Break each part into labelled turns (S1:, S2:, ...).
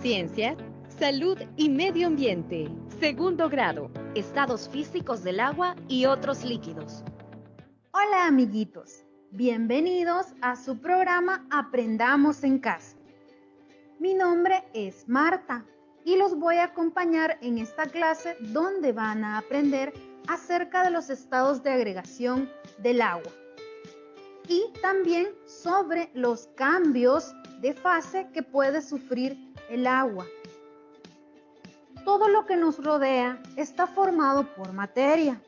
S1: Ciencias, Salud y Medio Ambiente. Segundo grado.
S2: Estados físicos del agua y otros líquidos.
S3: Hola amiguitos, bienvenidos a su programa Aprendamos en Casa. Mi nombre es Marta y los voy a acompañar en esta clase donde van a aprender acerca de los estados de agregación del agua y también sobre los cambios de fase que puede sufrir el agua. Todo lo que nos rodea está formado por materia.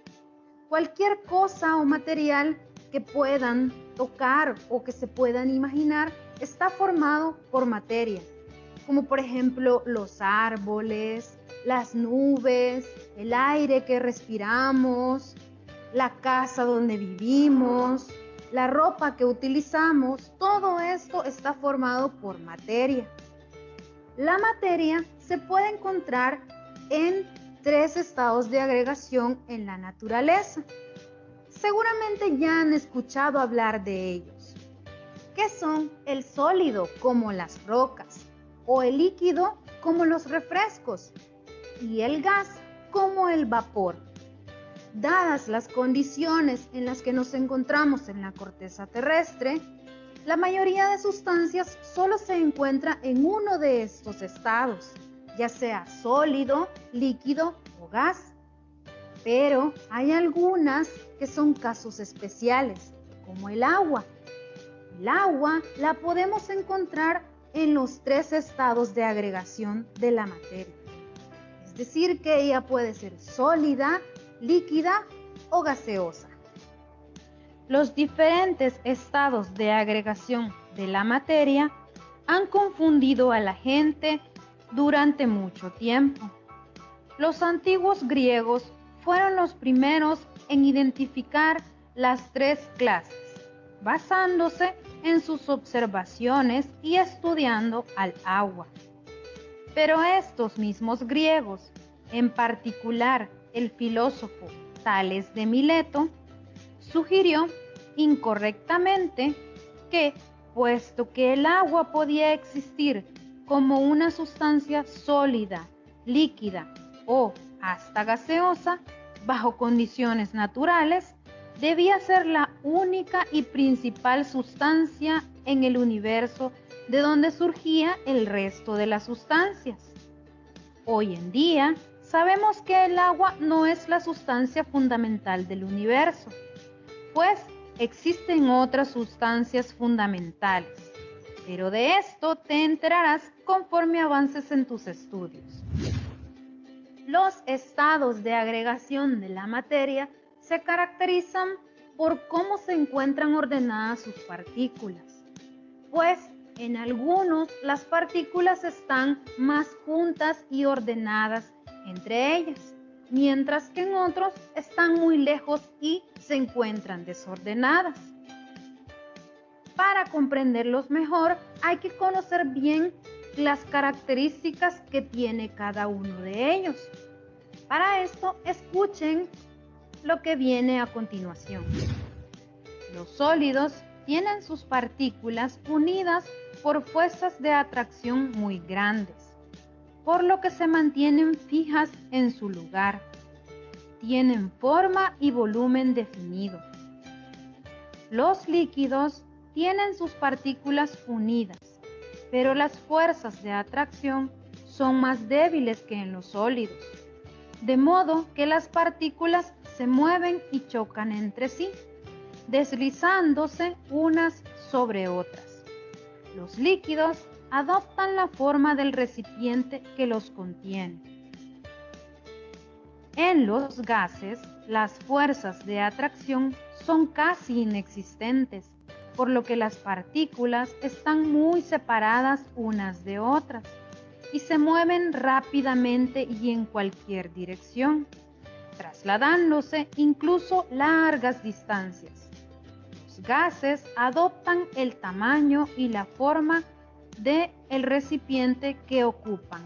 S3: Cualquier cosa o material que puedan tocar o que se puedan imaginar está formado por materia, como por ejemplo los árboles, las nubes, el aire que respiramos, la casa donde vivimos, la ropa que utilizamos. Todo esto está formado por materia. La materia se puede encontrar en 3 estados de agregación en la naturaleza. Seguramente ya han escuchado hablar de ellos, que son el sólido como las rocas, o el líquido como los refrescos, y el gas como el vapor. Dadas las condiciones en las que nos encontramos en la corteza terrestre, la mayoría de sustancias solo se encuentra en uno de estos estados, ya sea sólido, líquido o gas. Pero hay algunas que son casos especiales, como el agua. El agua la podemos encontrar en los 3 estados de agregación de la materia. Es decir, que ella puede ser sólida, líquida o gaseosa. Los diferentes estados de agregación de la materia han confundido a la gente durante mucho tiempo. Los antiguos griegos fueron los primeros en identificar las 3 clases, basándose en sus observaciones y estudiando al agua. Pero estos mismos griegos, en particular el filósofo Tales de Mileto, sugirió incorrectamente que, puesto que el agua podía existir como una sustancia sólida, líquida o hasta gaseosa, bajo condiciones naturales, debía ser la única y principal sustancia en el universo de donde surgía el resto de las sustancias. Hoy en día, sabemos que el agua no es la sustancia fundamental del universo, pues existen otras sustancias fundamentales, pero de esto te enterarás conforme avances en tus estudios. Los estados de agregación de la materia se caracterizan por cómo se encuentran ordenadas sus partículas, pues en algunos las partículas están más juntas y ordenadas entre ellas, mientras que en otros están muy lejos y se encuentran desordenadas. Para comprenderlos mejor, hay que conocer bien las características que tiene cada uno de ellos. Para esto, escuchen lo que viene a continuación. Los sólidos tienen sus partículas unidas por fuerzas de atracción muy grandes, por lo que se mantienen fijas en su lugar. Tienen forma y volumen definido. Los líquidos tienen sus partículas unidas, pero las fuerzas de atracción son más débiles que en los sólidos, de modo que las partículas se mueven y chocan entre sí, deslizándose unas sobre otras. Los líquidos adoptan la forma del recipiente que los contiene. En los gases, las fuerzas de atracción son casi inexistentes, por lo que las partículas están muy separadas unas de otras y se mueven rápidamente y en cualquier dirección, trasladándose incluso largas distancias. Los gases adoptan el tamaño y la forma del recipiente que ocupan.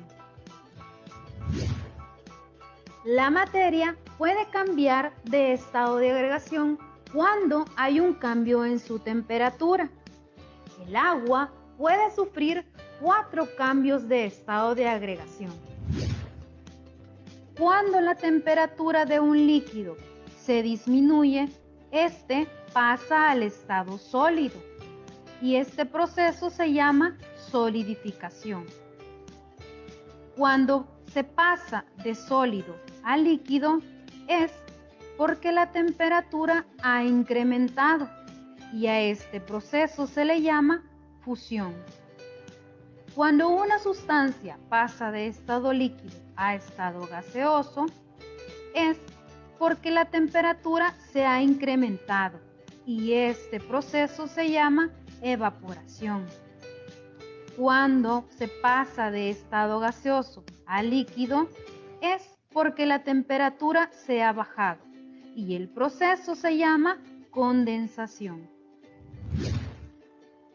S3: La materia puede cambiar de estado de agregación cuando hay un cambio en su temperatura. El agua puede sufrir 4 cambios de estado de agregación. Cuando la temperatura de un líquido se disminuye, este pasa al estado sólido y este proceso se llama solidificación. Cuando se pasa de sólido a líquido es porque la temperatura ha incrementado y a este proceso se le llama fusión. Cuando una sustancia pasa de estado líquido a estado gaseoso es porque la temperatura se ha incrementado y este proceso se llama evaporación. Cuando se pasa de estado gaseoso a líquido es porque la temperatura se ha bajado y el proceso se llama condensación.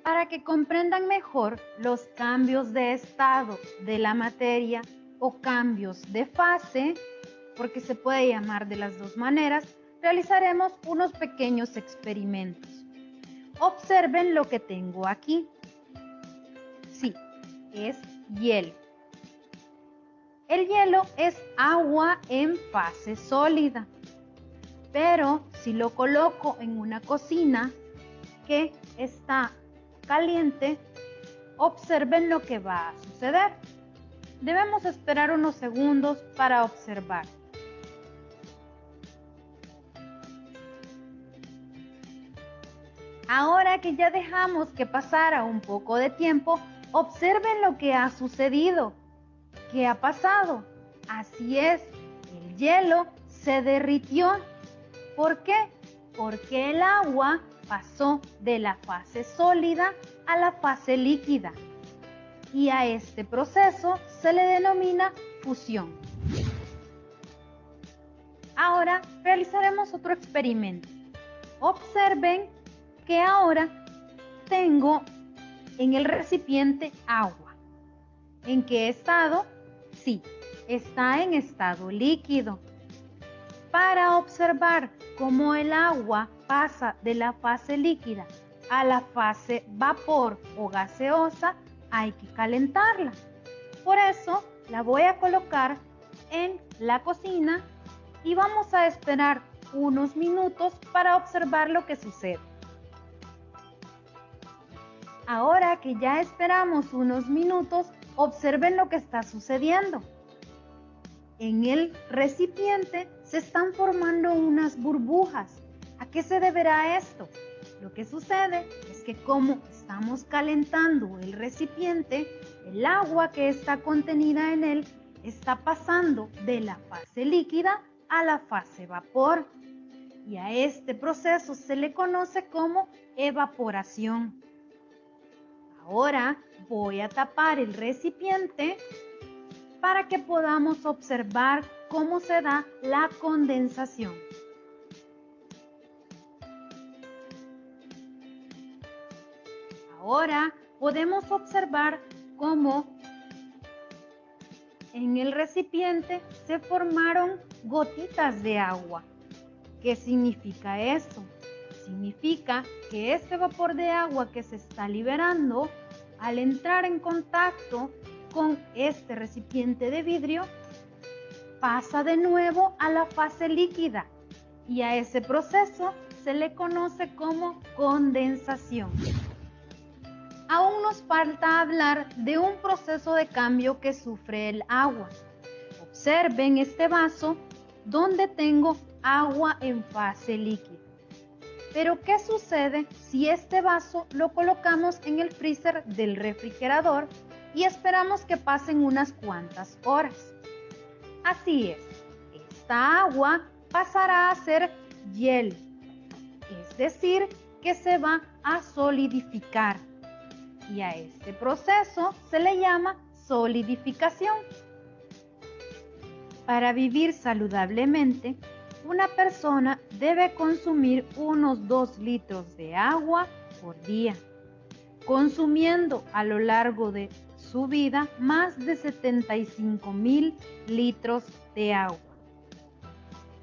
S3: Para que comprendan mejor los cambios de estado de la materia o cambios de fase, porque se puede llamar de las dos maneras, realizaremos unos pequeños experimentos. Observen lo que tengo aquí. Sí, es hielo. El hielo es agua en fase sólida, pero si lo coloco en una cocina que está caliente, observen lo que va a suceder. Debemos esperar unos segundos para observar. Ahora que ya dejamos que pasara un poco de tiempo, observen lo que ha sucedido. ¿Qué ha pasado? Así es, el hielo se derritió. ¿Por qué? Porque el agua pasó de la fase sólida a la fase líquida. Y a este proceso se le denomina fusión. Ahora realizaremos otro experimento. Observen que ahora tengo en el recipiente agua. ¿En qué estado? Sí, está en estado líquido. Para observar cómo el agua pasa de la fase líquida a la fase vapor o gaseosa, hay que calentarla. Por eso la voy a colocar en la cocina y vamos a esperar unos minutos para observar lo que sucede. Ahora que ya esperamos unos minutos, observen lo que está sucediendo. En el recipiente se están formando unas burbujas. ¿A qué se deberá esto? Lo que sucede es que como estamos calentando el recipiente, el agua que está contenida en él está pasando de la fase líquida a la fase vapor. Y a este proceso se le conoce como evaporación. Ahora voy a tapar el recipiente para que podamos observar cómo se da la condensación. Ahora podemos observar cómo en el recipiente se formaron gotitas de agua. ¿Qué significa esto? Significa que este vapor de agua que se está liberando, al entrar en contacto con este recipiente de vidrio, pasa de nuevo a la fase líquida y a ese proceso se le conoce como condensación. Aún nos falta hablar de un proceso de cambio que sufre el agua. Observen este vaso donde tengo agua en fase líquida. Pero ¿qué sucede si este vaso lo colocamos en el freezer del refrigerador y esperamos que pasen unas cuantas horas? Así es, esta agua pasará a ser hielo, es decir, que se va a solidificar. Y a este proceso se le llama solidificación. Para vivir saludablemente, una persona debe consumir unos 2 litros de agua por día, consumiendo a lo largo de su vida más de 75,000 litros de agua.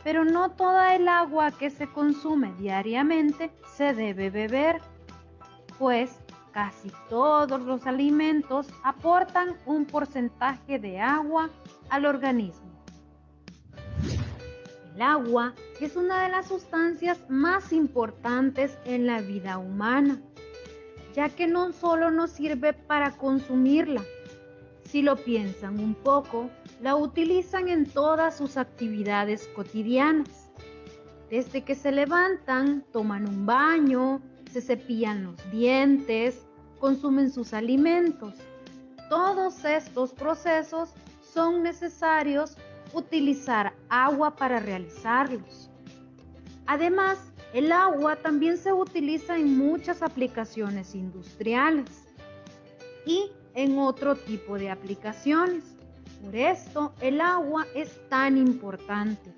S3: Pero no toda el agua que se consume diariamente se debe beber, pues Casi todos los alimentos aportan un porcentaje de agua al organismo. El agua es una de las sustancias más importantes en la vida humana, ya que no solo nos sirve para consumirla. Si lo piensan un poco, la utilizan en todas sus actividades cotidianas. Desde que se levantan, toman un baño, se cepillan los dientes, consumen sus alimentos. Todos estos procesos son necesarios utilizar agua para realizarlos. Además, el agua también se utiliza en muchas aplicaciones industriales y en otro tipo de aplicaciones. Por esto, el agua es tan importante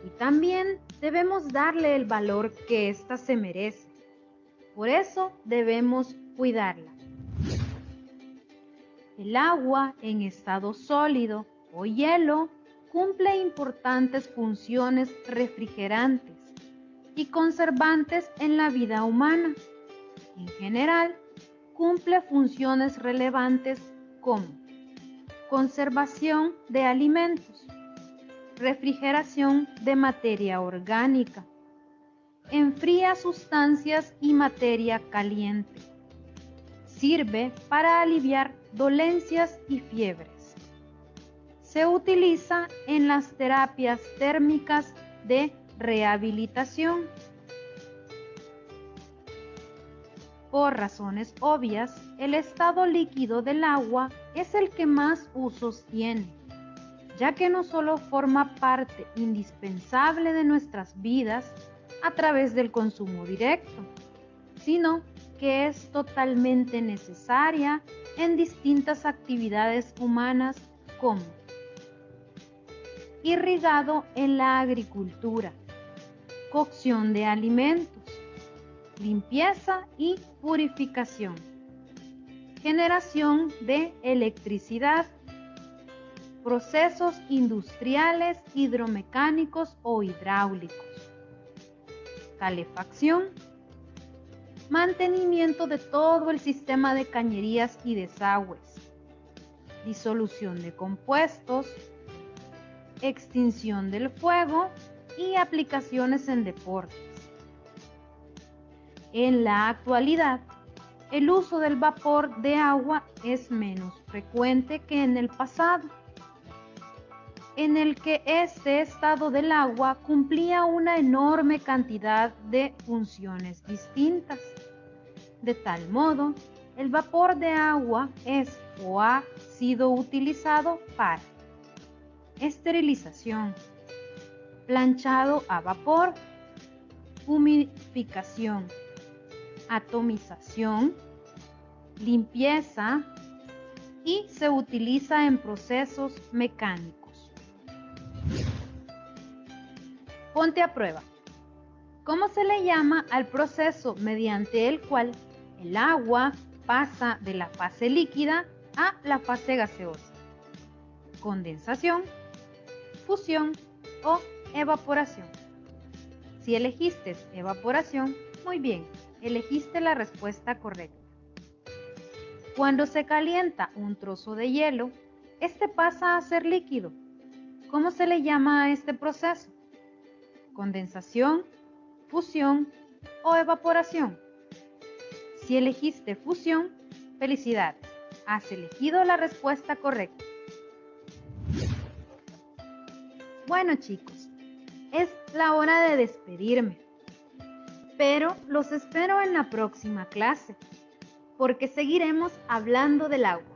S3: y también debemos darle el valor que ésta se merece. Por eso debemos cuidarla. El agua en estado sólido o hielo cumple importantes funciones refrigerantes y conservantes en la vida humana. En general, cumple funciones relevantes como conservación de alimentos, refrigeración de materia orgánica, enfría sustancias y materia caliente, sirve para aliviar dolencias y fiebres. Se utiliza en las terapias térmicas de rehabilitación. Por razones obvias, el estado líquido del agua es el que más usos tiene, ya que no solo forma parte indispensable de nuestras vidas a través del consumo directo, sino que es totalmente necesaria en distintas actividades humanas como irrigado en la agricultura, cocción de alimentos, limpieza y purificación, generación de electricidad, procesos industriales, hidromecánicos o hidráulicos, calefacción, mantenimiento de todo el sistema de cañerías y desagües, disolución de compuestos, extinción del fuego y aplicaciones en deportes. En la actualidad, el uso del vapor de agua es menos frecuente que en el pasado, en el que este estado del agua cumplía una enorme cantidad de funciones distintas. De tal modo, el vapor de agua es o ha sido utilizado para esterilización, planchado a vapor, humidificación, atomización, limpieza y se utiliza en procesos mecánicos. Ponte a prueba. ¿Cómo se le llama al proceso mediante el cual el agua pasa de la fase líquida a la fase gaseosa? Condensación, fusión o evaporación. Si elegiste evaporación, muy bien, elegiste la respuesta correcta. Cuando se calienta un trozo de hielo, este pasa a ser líquido. ¿Cómo se le llama a este proceso? Condensación, fusión o evaporación. Si elegiste fusión, felicidades, has elegido la respuesta correcta. Bueno, chicos, es la hora de despedirme, pero los espero en la próxima clase, porque seguiremos hablando del agua.